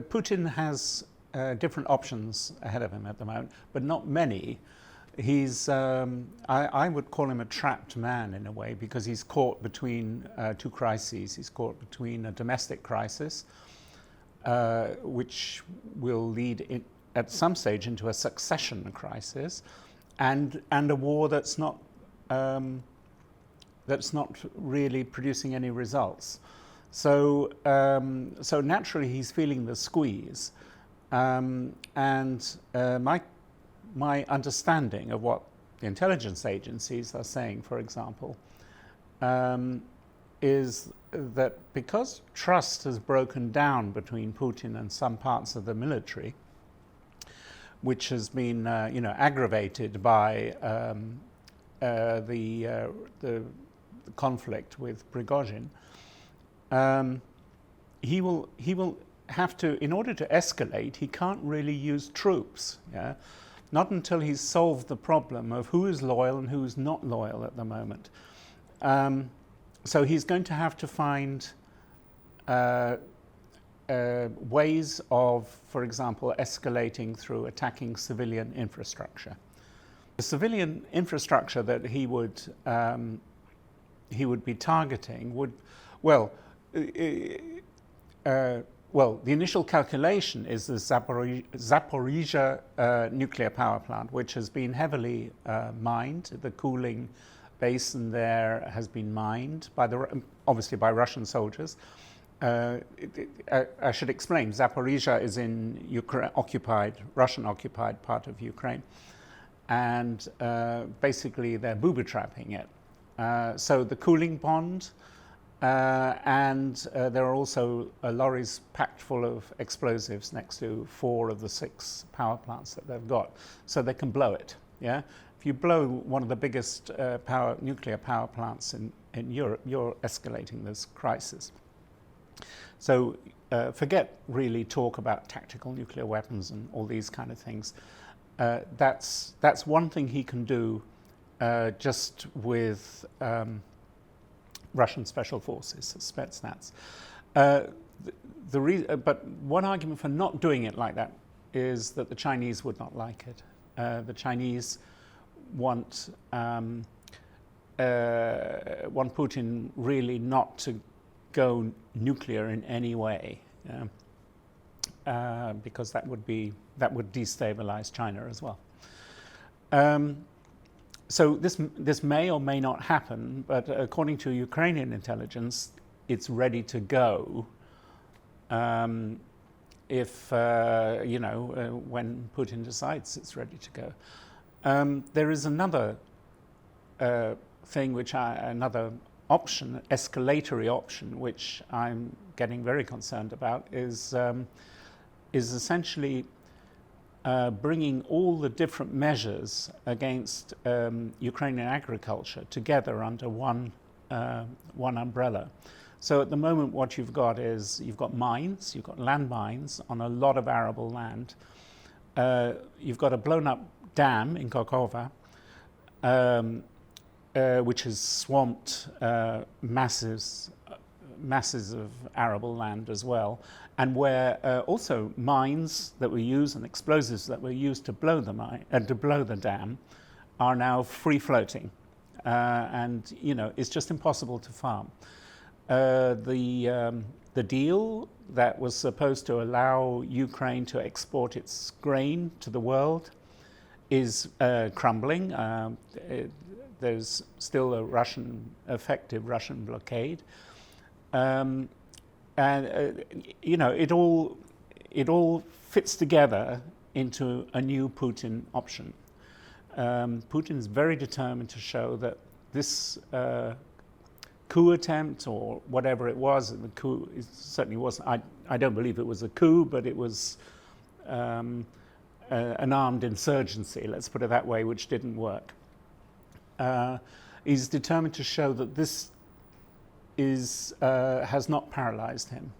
Putin has different options ahead of him at the moment, but not many. He's, I would call him a trapped man in a way, because he's caught between two crises. He's caught between a domestic crisis, which will lead at some stage into a succession crisis, and a war that's not really producing any results. So naturally he's feeling the squeeze, and my understanding of what the intelligence agencies are saying, for example, is that because trust has broken down between Putin and some parts of the military, which has been aggravated by the conflict with Prigozhin, he will have to, in order to escalate, he can't really use troops. Yeah? Not until he's solved the problem of who is loyal and who is not loyal at the moment. So he's going to have to find ways of, for example, escalating through attacking civilian infrastructure. The civilian infrastructure that he would be targeting would, the initial calculation is the Zaporizhia nuclear power plant, which has been heavily mined. The cooling basin there has been mined obviously by Russian soldiers. I should explain, Zaporizhia is in Russian-occupied part of Ukraine, and basically they're booby-trapping it. So the cooling pond, and there are also lorries packed full of explosives next to 4 of the 6 power plants that they've got, so they can blow it. Yeah, if you blow one of the biggest nuclear power plants in Europe, you're escalating this crisis. So forget really talk about tactical nuclear weapons and all these kind of things. That's one thing he can do just with Russian special forces, Spetsnaz. But one argument for not doing it like that is that the Chinese would not like it. The Chinese want Putin really not to go nuclear in any way, because that would destabilize China as well. So this may or may not happen, but according to Ukrainian intelligence, it's ready to go if when Putin decides it's ready to go. There is another thing, another option, escalatory option, which I'm getting very concerned about, is essentially bringing all the different measures against Ukrainian agriculture together under one umbrella. So at the moment what you've got is you've got land mines on a lot of arable land. You've got a blown up dam in Kokova, which has swamped masses of arable land as well, and where also mines that were used and explosives that were used to blow the dam are now free floating, and it's just impossible to farm. The deal that was supposed to allow Ukraine to export its grain to the world is crumbling. There's still a effective Russian blockade. And it all fits together into a new Putin option. Putin's very determined to show that this coup attempt, or whatever it was, and the coup certainly wasn't. I don't believe it was a coup, but it was an armed insurgency, let's put it that way, which didn't work. He's determined to show that this has not paralyzed him,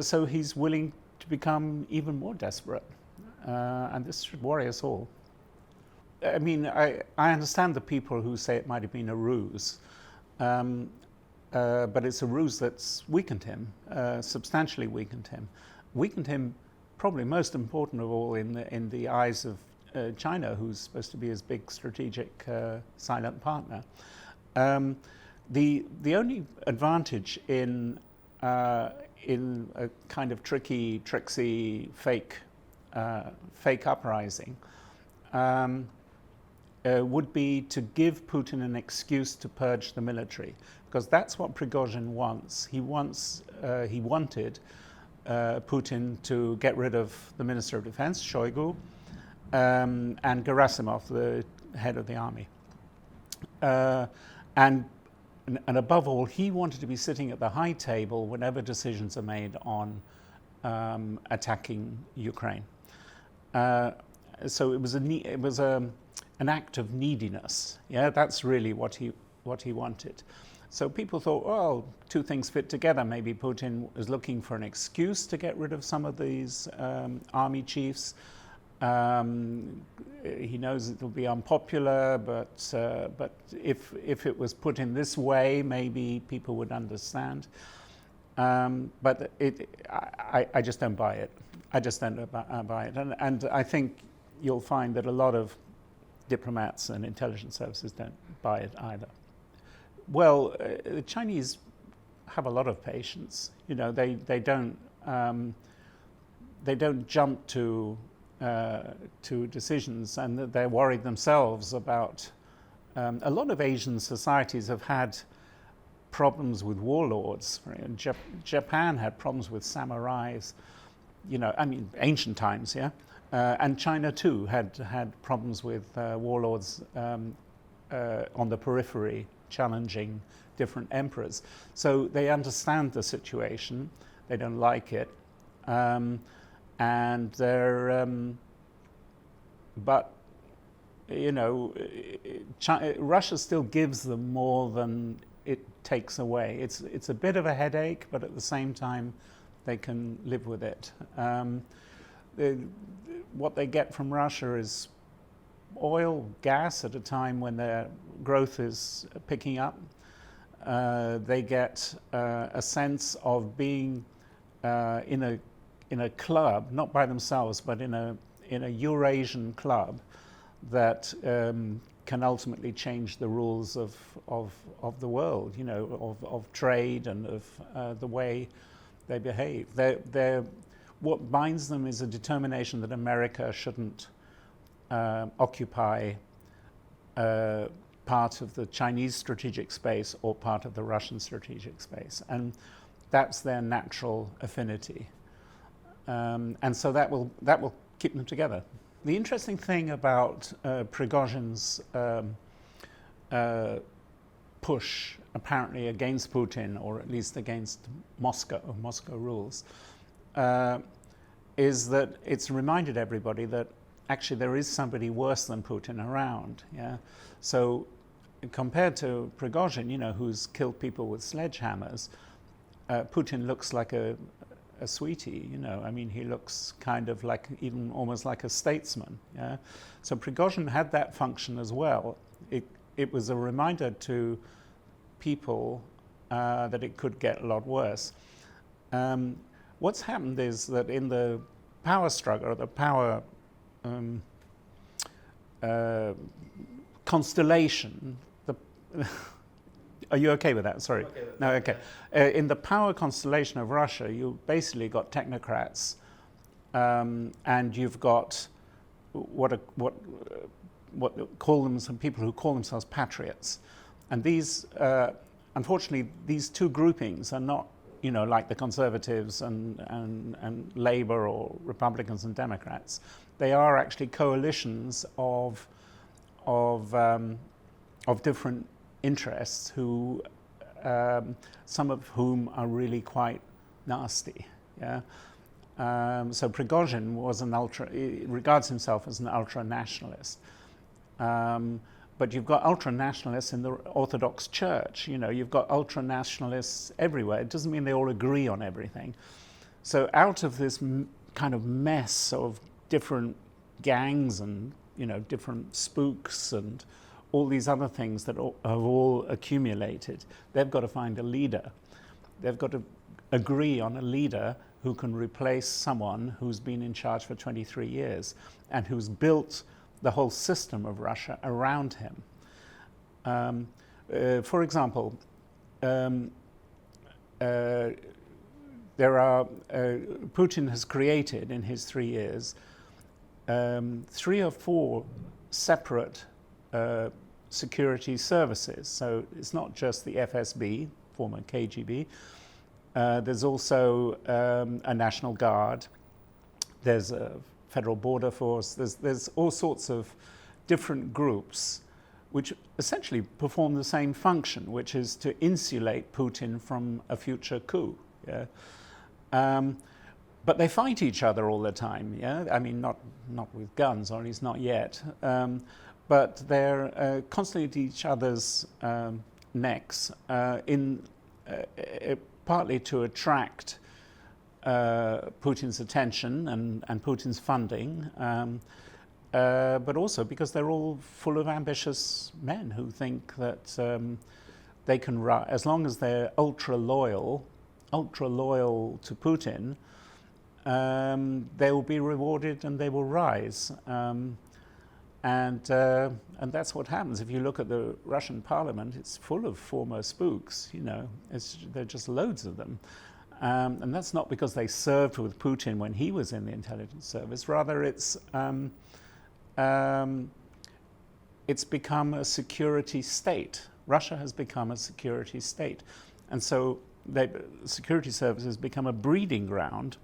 so he's willing to become even more desperate, and this should worry us all. I mean, I understand the people who say it might have been a ruse. but it's a ruse that's weakened him, substantially weakened him probably most important of all in the eyes of China, who's supposed to be his big strategic silent partner. The only advantage in a kind of tricksy, fake uprising would be to give Putin an excuse to purge the military, because that's what Prigozhin wants. He wanted Putin to get rid of the Minister of Defense, Shoigu, and Gerasimov, the head of the army. And above all, he wanted to be sitting at the high table whenever decisions are made on attacking Ukraine. So it was an act of neediness. Yeah, that's really what he wanted. So people thought, well, two things fit together. Maybe Putin was looking for an excuse to get rid of some of these army chiefs. He knows it will be unpopular, but if it was put in this way, maybe people would understand. But I just don't buy it. I just don't buy it. And I think you'll find that a lot of diplomats and intelligence services don't buy it either. Well, the Chinese have a lot of patience. You know, they don't jump to decisions, and they're worried themselves about. A lot of Asian societies have had problems with warlords. Japan had problems with samurais. You know, I mean, ancient times, yeah. And China too had problems with warlords on the periphery, challenging different emperors. So they understand the situation. They don't like it, and they're. But you know, Russia still gives them more than it takes away. It's a bit of a headache, but at the same time, they can live with it. What they get from Russia is oil, gas at a time when their growth is picking up. They get a sense of being in a club, not by themselves, but in a Eurasian club that can ultimately change the rules of the world, you know, of trade and of the way they behave. What binds them is a determination that America shouldn't occupy part of the Chinese strategic space or part of the Russian strategic space, and that's their natural affinity, and so that will keep them together. The interesting thing about Prigozhin's push, apparently against Putin, or at least against Moscow rules, is that it's reminded everybody that actually there is somebody worse than Putin around. Yeah, so compared to Prigozhin, you know, who's killed people with sledgehammers, Putin looks like a sweetie. You know, I mean, he looks kind of like even almost like a statesman. Yeah, so Prigozhin had that function as well. It was a reminder to people that it could get a lot worse. What's happened is that in the power struggle, the power constellation, are you okay with that? Sorry. Okay, No, okay. In the power constellation of Russia, you basically got technocrats, and you've got what call them some people who call themselves patriots, and these, unfortunately, these two groupings are not, you know, like the Conservatives and Labour or Republicans and Democrats. They are actually coalitions of different interests, who some of whom are really quite nasty. Yeah. So Prigozhin was regards himself as an ultra-nationalist. But you've got ultra-nationalists in the Orthodox Church. You know, you've got ultra-nationalists everywhere. It doesn't mean they all agree on everything. So out of this kind of mess of different gangs and, you know, different spooks and all these other things that have all accumulated. They've got to find a leader. They've got to agree on a leader who can replace someone who's been in charge for 23 years and who's built the whole system of Russia around him. For example, Putin has created in his 3 years 3 or 4 separate security services. So it's not just the FSB, former KGB. There's also a National Guard. There's a Federal Border Force. There's all sorts of different groups which essentially perform the same function, which is to insulate Putin from a future coup. Yeah? But they fight each other all the time. Yeah, I mean, not with guns, or at least not yet. But they're constantly at each other's necks, partly to attract Putin's attention and Putin's funding, but also because they're all full of ambitious men who think that they can, as long as they're ultra loyal to Putin, they will be rewarded and they will rise. And that's what happens. If you look at the Russian parliament, it's full of former spooks, you know. There are just loads of them. And that's not because they served with Putin when he was in the intelligence service. Rather, it's become a security state. Russia has become a security state. And so the security services become a breeding ground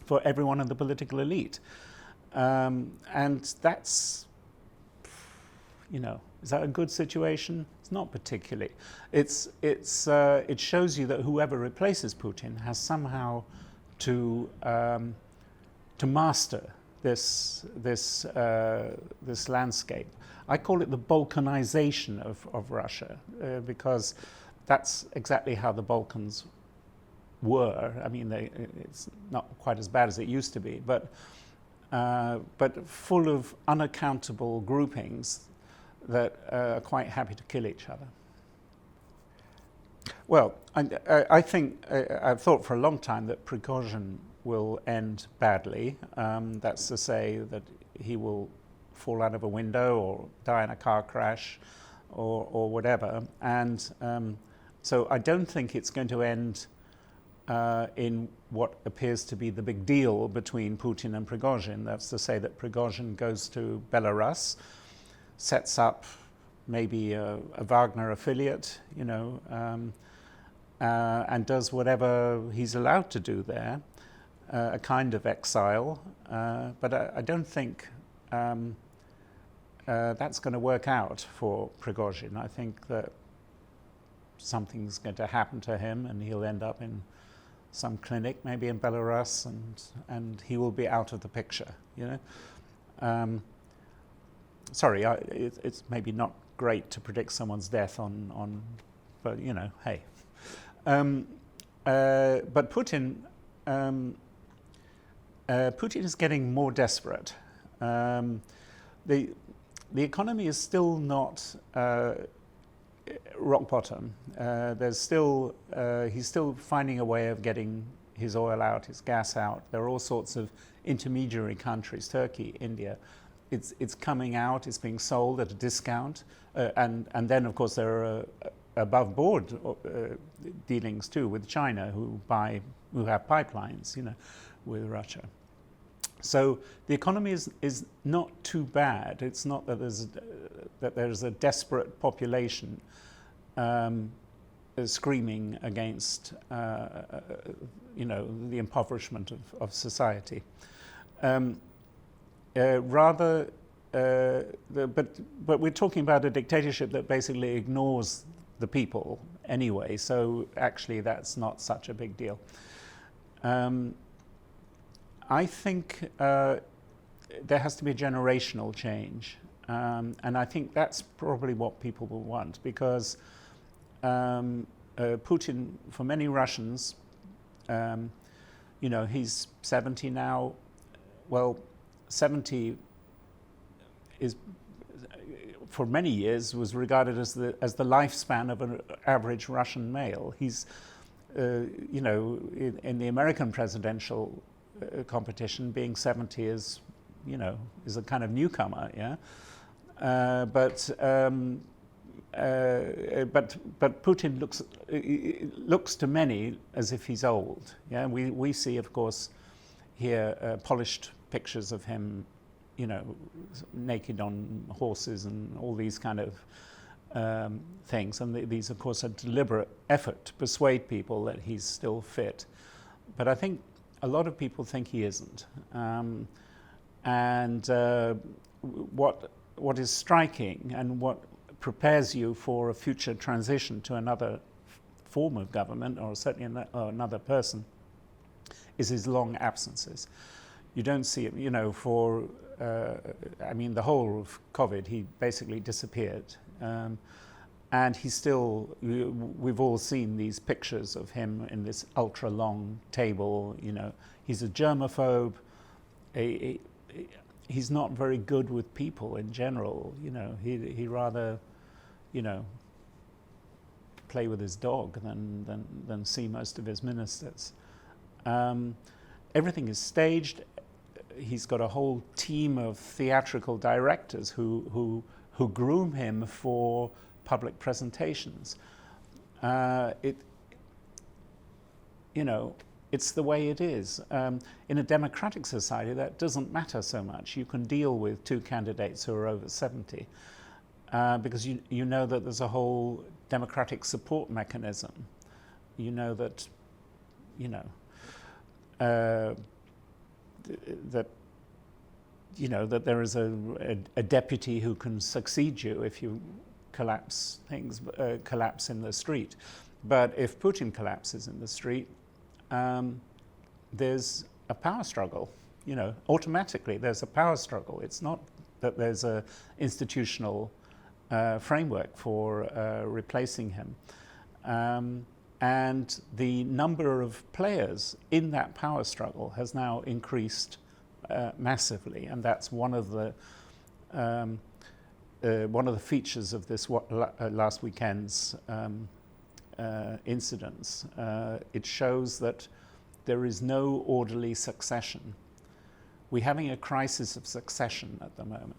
for everyone in the political elite. And that's, you know, is that a good situation? It's not particularly. It shows you that whoever replaces Putin has somehow to master this landscape. I call it the Balkanization of Russia, because that's exactly how the Balkans were. I mean, it's not quite as bad as it used to be, but full of unaccountable groupings that are quite happy to kill each other. Well, I think I've thought for a long time that Prigozhin will end badly. That's to say that he will fall out of a window or die in a car crash or whatever. And so I don't think it's going to end in what appears to be the big deal between Putin and Prigozhin. That's to say that Prigozhin goes to Belarus, sets up maybe a Wagner affiliate, you know, and does whatever he's allowed to do there, a kind of exile. But I don't think that's going to work out for Prigozhin. I think that something's going to happen to him and he'll end up in some clinic, maybe in Belarus, and he will be out of the picture, you know. Sorry, it's maybe not great to predict someone's death on but you know, hey. But Putin is getting more desperate. The economy is still not rock bottom. There's still he's still finding a way of getting his oil out, his gas out. There are all sorts of intermediary countries, Turkey, India. It's coming out. It's being sold at a discount, and then of course there are above board dealings too with China, who have pipelines, you know, with Russia. So the economy is not too bad. It's not that there's a desperate population screaming against you know, the impoverishment of society. Rather, but we're talking about a dictatorship that basically ignores the people anyway. So actually, that's not such a big deal. I think there has to be a generational change, and I think that's probably what people will want, because Putin, for many Russians, you know, he's 70 now. Well, 70 is, for many years was regarded as the lifespan of an average Russian male. He's, in the American presidential competition, being 70 is a kind of newcomer, yeah. But Putin looks to many as if he's old. Yeah, we see, of course, here polished pictures of him, naked on horses and all these kind of things. And these, of course, are deliberate effort to persuade people that he's still fit. But I think a lot of people think he isn't. What is striking and what prepares you for a future transition to another form of government, or certainly another person, is his long absences. You don't see it, the whole of COVID, he basically disappeared. And he's still, we've all seen these pictures of him in this ultra long table, he's a germaphobe. He's not very good with people in general, he rather, play with his dog than see most of his ministers. Everything is staged. He's got a whole team of theatrical directors who groom him for public presentations. It's the way it is. In a democratic society, that doesn't matter so much. You can deal with two candidates who are over 70 because you know that there's a whole democratic support mechanism. You know that, that there is a deputy who can succeed you if you collapse in the street. But if Putin collapses in the street, there's a power struggle. Automatically there's a power struggle. It's not that there's a institutional framework for replacing him. And the number of players in that power struggle has now increased massively, and that's one of the features of this last weekend's incidents. It shows that there is no orderly succession. We're having a crisis of succession at the moment.